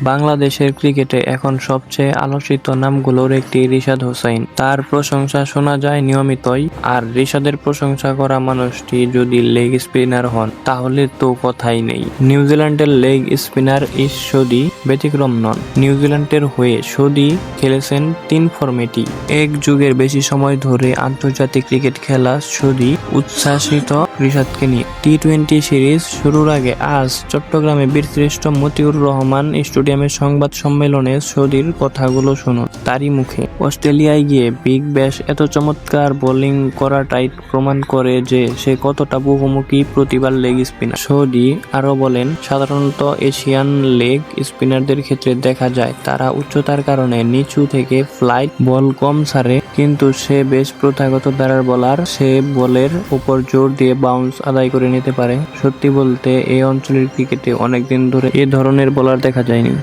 বাংলাদেশের ক্রিকেটে এখন সবচেয়ে আলোচিত নামগুলোর একটি রিশাদ হোসাইন। তার প্রশংসা শোনা যায় নিয়মিতই। আর রিশাদের প্রশংসা করা মানুষটি যদি লেগ স্পিনার হন তাহলে তো কথাই নেই। নিউজিল্যান্ডের লেগ স্পিনার শোধি ব্যতিক্রম নন। নিউজিল্যান্ডের হয়ে শোধি খেলেছেন 3 ফরম্যাটই। এক যুগের বেশি সময় ধরে আন্তর্জাতিক ক্রিকেট খেলা শোধি উচ্ছ্বাসিত রিশাদকে নিয়ে। টি-20 সিরিজ শুরুর আগে আজ চট্টগ্রামে বীরশ্রেষ্ঠ মতিউর রহমান স্টেডিয়ামের সংবাদ সম্মেলনে শোধির কথাগুলো শুনুন তারই মুখে। অস্ট্রেলিয়ায় গিয়ে বিগ ব্যাশ এত চমৎকার বোলিং করাটাই প্রমাণ করে যে সে কতটা বহুমুখী প্রতিভার লেগ স্পিনার। শোধি আরো বলেন, সাধারণত এশিয়ান লেগ স্পিনারদের ক্ষেত্রে দেখা যায় তারা উচ্চতার কারণে নিচু থেকে ফ্লাইট বল কম ছাড়ে, কিন্তু সে বেশ প্রথাগত ধারার বোলার। সে বলের উপর জোর দিয়ে বাউন্স আদায় করে নিতে পারে। সত্যি বলতে এই অঞ্চলের ক্রিকেটে অনেকদিন ধরে এ ধরনের বোলার দেখা যায়নি।